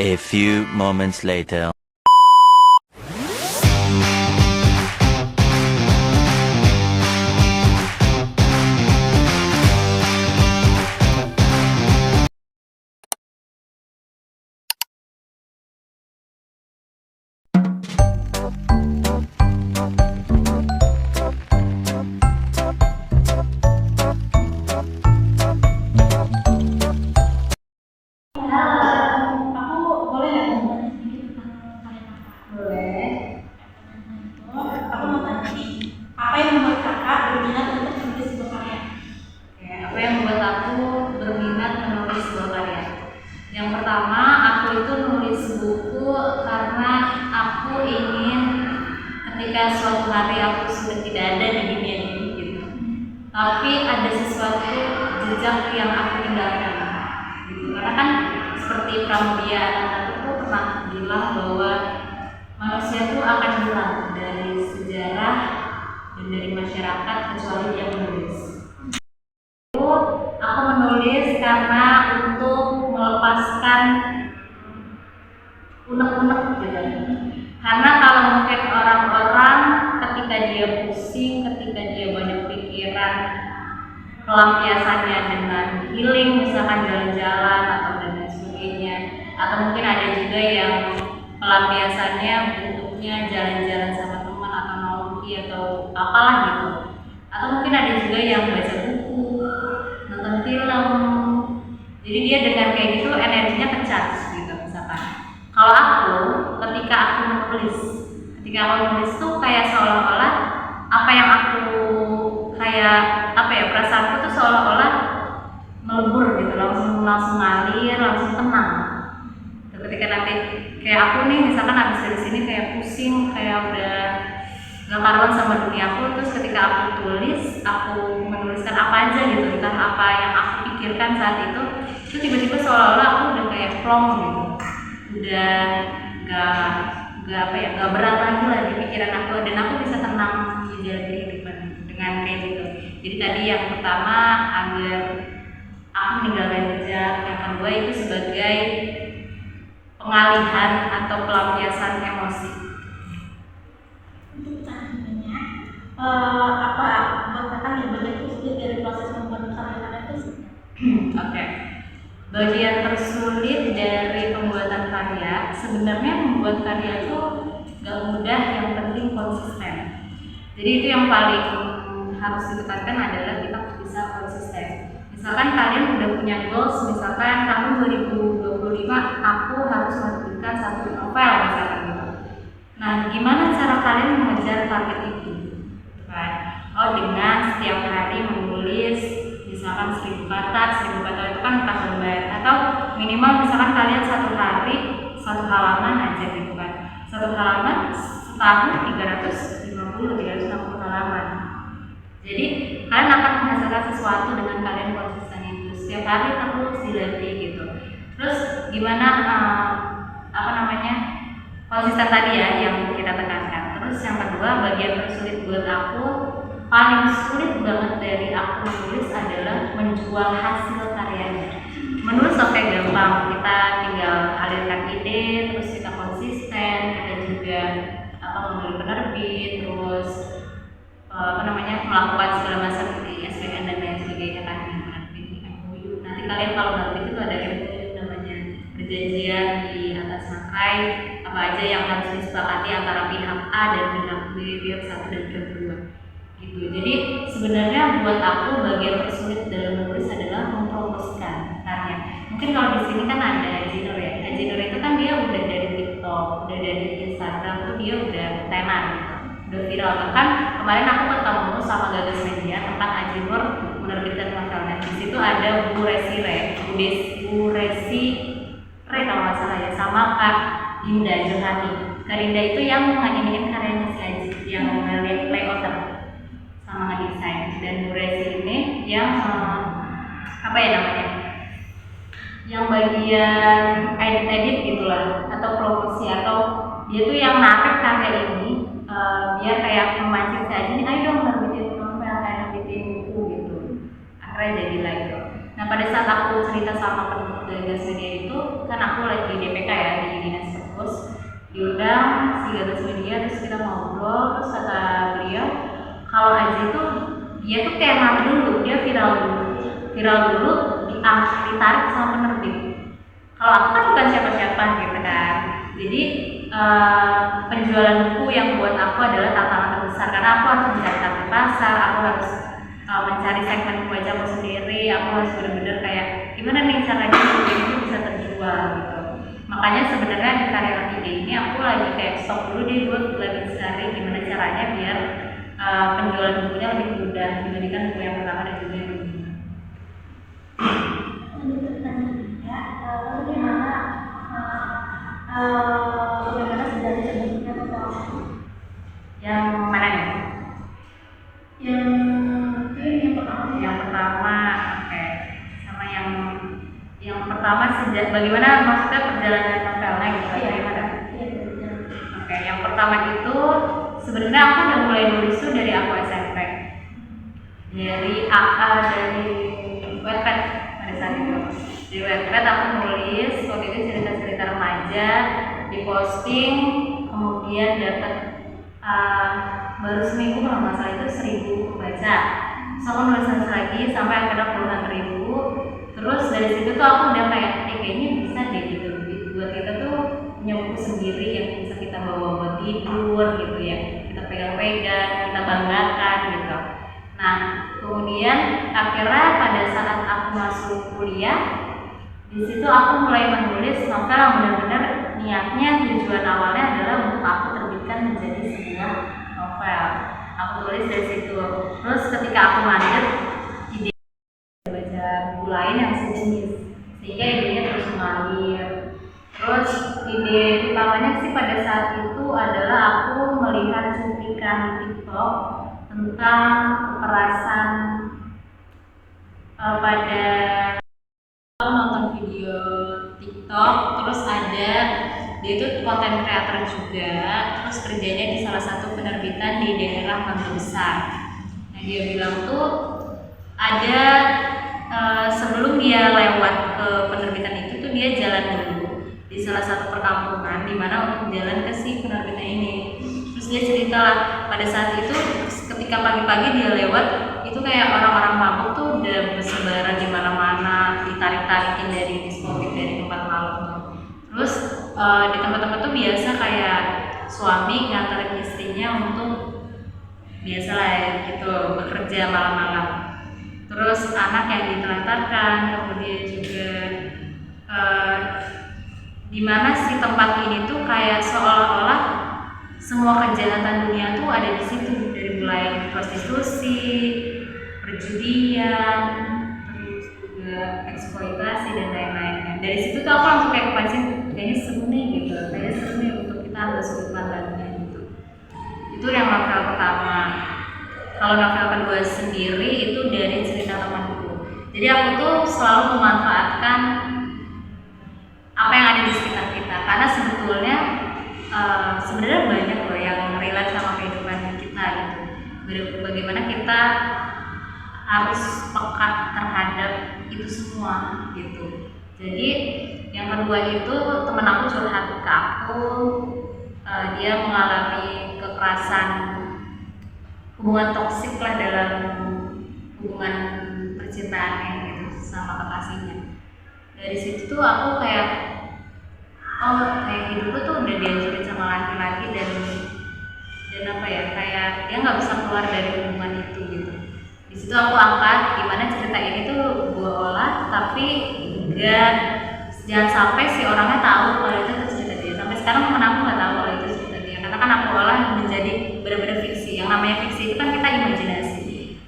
A few moments later. Aku mau tanya nih, apa yang membuat kakak berminat untuk menulis sebuah karya? Oke, apa yang membuat aku berminat menulis sebuah karya? Yang pertama, aku itu nulis buku karena aku ingin ketika suatu hari aku sudah tidak ada di dunia ini gitu. Tapi ada sesuatu jejak yang aku tinggalkan gitu. Karena kan seperti Pramudia Anantatur tuh pernah bilang bahwa manusia itu akan hilang dari sejarah dan dari masyarakat kecuali dia menulis. Aku menulis karena untuk melepaskan unek-unek gitu. Karena kalau mungkin orang-orang ketika dia pusing, ketika dia banyak pikiran, pelampiasannya dengan healing, misalkan jalan-jalan atau dan lain sebagainya, atau mungkin ada juga yang pelampiasannya bentuknya jalan-jalan sama teman atau ngopi atau apalah gitu, atau mungkin ada juga yang baca buku, nonton film. Jadi dia dengan kayak gitu energinya ke-charge gitu misalkan. Kalau aku ketika aku menulis tuh kayak seolah-olah apa yang aku kayak apa ya, perasaanku tuh seolah-olah melebur gitu, langsung ngalir, langsung tenang. Ketika nanti kayak aku nih misalkan habis dari sini kayak pusing, kayak udah gak karuan sama dunia aku, terus ketika aku tulis, aku menuliskan apa aja gitu, entah apa yang aku pikirkan saat itu tiba-tiba seolah-olah aku udah kayak plong gitu, udah gak berat lagi lah di pikiran aku, dan aku bisa tenang di jalan kehidupan dengan kayak gitu. Jadi tadi yang pertama agar aku meninggalkan jejak, yang kedua itu sebagai pengalihan atau pelampiasan emosi. Untuk selanjutnya, apa buat kakak yang bagian tersulit dari proses membuat karya itu? Oke. Bagian tersulit dari pembuatan karya, sebenarnya membuat karya itu gak mudah, yang penting konsisten. Jadi itu yang paling harus ditekankan adalah kita bisa konsisten. Misalkan kalian udah punya goals, misalkan tahun 2025 aku harus menerbitkan 1 novel misalkan gitu. Nah, gimana cara kalian mengejar target itu? Oh, dengan setiap hari menulis misalkan 1000 kata itu kan 4 lembar, atau minimal misalkan kalian satu hari 1 halaman aja gitu kan. 1 halaman setahun 360 halaman. Jadi kalian akan menghasilkan sesuatu dengan kalian konsisten itu. Setiap hari terus dilatih gitu. Terus gimana konsisten tadi ya yang kita tekankan. Terus yang kedua, bagian tersulit buat aku, paling sulit banget dari aku menulis adalah menjual hasil karyanya. Menulis oke gampang, kita tinggal alirkan ide, terus kita konsisten, kita juga membeli penerbit, terus melakukan segala macam di SPN dan lain sebagainya kan, penerbit MOU. Nanti kalian kalau nerbit itu ada MOU namanya, perjanjian di atas materai apa aja yang harus disepakati antara pihak A dan pihak B, pihak 1 dan pihak 2 gitu. Jadi sebenarnya buat aku bagian tersulit dalam menulis adalah mempromosikan karya. Mungkin kalau di sini kan ada Ajinur ya. Ajinur itu kan dia udah dari TikTok, udah dari Instagram tuh dia udah tenar gitu, udah viral. Bahkan kemarin aku ketemu sama Gagas Media tempat Ajinur menerbitkan novelnya. Di situ ada Bu Resi Re kalau nggak salah ya, sama Kak Dinda Johani. Kak Dinda itu yang menganimikan karyanya si Aji, yang layouter sama ngedesain, dan Bu Resi ini yang yang bagian edit gitulah, atau promosi, atau dia tuh yang narik karya ini biar kayak memancing si Aji, ayo dong nerbitin novel, kayak nerbitin buku gitu. Akhirnya jadilah itu. Nah pada saat aku cerita sama Gagas Media itu kan aku lagi DPK ya di Dinas Perpus, diundang si Gagas Media, terus kita ngobrol, terus kata beliau kalau Aji itu dia tuh kayak mati dulu, dia viral dulu ditarik sama penerbit. Kalau aku kan bukan siapa-siapa gitu kan, jadi penjualan buku yang buat aku adalah tantangan terbesar karena aku harus mencari target pasar, aku harus mencari segmen pembaca aku sendiri, aku harus benar-benar kayak gimana nih caranya buku ini bisa terjual gitu. Makanya sebenarnya di Karya Ide ini aku lagi kayak stop dulu deh, gue lagi cari gimana caranya biar penjualan bukunya lebih mudah dibandingkan buku yang pertama dan juga yang kedua. Bagaimana sebenarnya sebetulnya tentang Yang mana nih? yang pertama. Yang pertama, oke. Sama yang pertama sejak bagaimana maksudnya perjalanan novelnya gitu? Bagaimana? Oke, yang pertama itu sebenarnya aku udah mulai nulis tuh dari aku SMP, dari Wattpad pada saat itu. Di Wattpad aku nulis waktu itu cerita-cerita remaja, diposting, kemudian dapat baru seminggu kalau nggak salah itu 1.000 pembaca. So aku nulis lagi sampai akhirnya puluhan ribu. Terus dari situ tuh aku udah kayak kayaknya bisa deh gitu buat kita tuh punya buku sendiri yang bisa kita bawa buat tidur gitu ya, kita pegang-pegang, kita banggakan gitu. Nah kemudian akhirnya pada saat aku masuk kuliah, di situ aku mulai menulis novel yang benar-benar niatnya tujuan awalnya adalah untuk aku terbitkan menjadi sebuah novel. Aku tulis dari situ. Terus ketika aku lanjut ide baca buku lain yang sejenis, sehingga idenya terus mengalir. Terus ide utamanya sih pada saat itu adalah aku melihat cuplikan TikTok tentang kekerasan pada nonton video TikTok, terus ada dia itu konten creator juga, terus kerjanya di salah satu penerbitan di daerah Mangga Besar. Nah dia bilang tuh ada sebelum dia lewat ke penerbitan itu tuh dia jalan dulu di salah satu perkampungan di mana untuk jalan ke si penerbitan ini. Terus dia cerita lah pada saat itu ketika pagi-pagi dia lewat itu kayak orang-orang mabuk tuh udah bersebaran di mana-mana, ditarik-tarikin dari diskotik dari tempat malam. Terus di tempat-tempat tuh biasa kayak suami nganterin istrinya untuk biasa lah ya, gitu bekerja malam-malam. Terus anak yang ditelantarkan, kemudian juga di mana si tempat ini tuh kayak seolah-olah semua kejahatan dunia tuh ada di situ, dari mulai prostitusi, perjudian, terus juga eksploitasi dan lain-lainnya. Dari situ tuh aku langsung kayak kepancing, kayaknya seru nih gitu, kayaknya seru nih untuk kita ambil sudut pandangnya gitu. Itu yang novel pertama. Kalau novel kedua sendiri itu dari cerita temanku. Jadi aku tuh selalu memanfaatkan apa yang ada di sekitar kita, karena sebetulnya sebenarnya banyak loh yang relate sama kehidupan kita gitu. Bagaimana kita harus peka terhadap itu semua gitu. Jadi yang kedua itu temen aku curhat ke aku, dia mengalami kekerasan, hubungan toksik lah dalam hubungan percintaannya gitu sama kekasihnya. Dari situ tuh aku kayak kayak hidupku tuh udah dihancurin sama laki-laki dan apa ya, kayak dia nggak bisa keluar dari hubungan itu gitu. Di situ aku angkat gimana cerita ini tuh gue olah, tapi jangan sampai si orangnya tahu kalau itu tuh cerita dia. Sampai sekarang temen aku nggak tahu kalau itu cerita dia, karena kan aku olah menjadi benar-benar fiksi. Yang namanya fiksi itu kan kita imajinasi.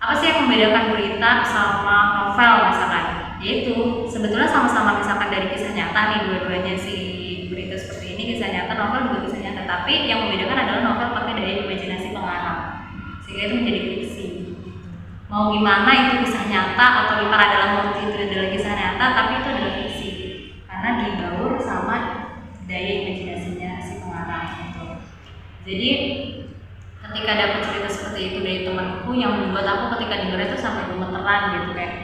Apa sih yang membedakan berita sama novel misalkan? Yaitu sebetulnya sama-sama misalkan dari kisah nyata nih, dua-duanya si berita seperti ini kisah nyata, novel juga kisah nyata, tapi yang membedakan adalah novel pakai daya imajinasi pengarang sehingga itu menjadi fiksi. Mau gimana itu kisah nyata atau diparah dalam waktu itu adalah kisah nyata, tapi itu adalah fiksi karena dibaur sama daya imajinasinya si pengarang gitu. Jadi ketika dapat cerita seperti itu dari temanku yang membuat aku ketika dengarnya itu sampai gemeteran gitu, kayak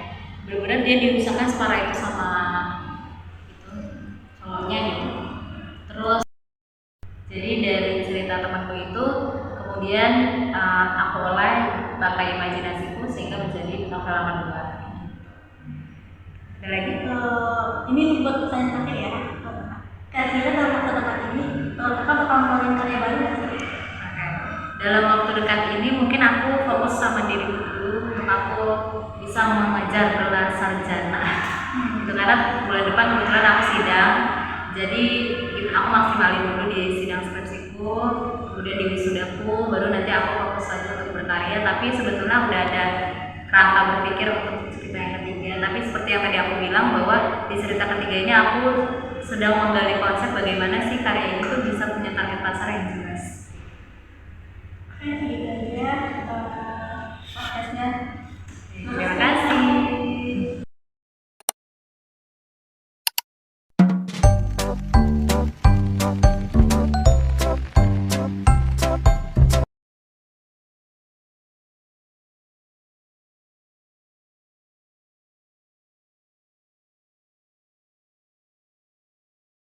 benar-benar dia diusahakan separah itu sama psikolognya gitu. Terus jadi dari cerita temanku itu kemudian aku olah pakai imajinasiku sehingga menjadi novel kedua. Ada lagi? Ini buat pertanyaan terakhir ya. Kira-kira dalam waktu dekat ini, kakak bakal ngeluarin karya baru nggak sih? Oke. Dalam waktu dekat ini mungkin aku fokus sama diriku dulu untuk aku bisa mengejar gelar sarjana. Itu karena bulan depan kebetulan aku sidang, jadi aku maksimalin dulu di sidang skripsiku, kemudian di wisudaku, baru nanti aku fokus lagi untuk berkarya. Tapi sebetulnya udah ada kerangka berpikir untuk cerita yang ketiga. Tapi seperti yang tadi aku bilang bahwa di cerita ketiga ini aku sedang menggali konsep bagaimana sih karya itu bisa punya target pasar yang jelas. Gitu aja.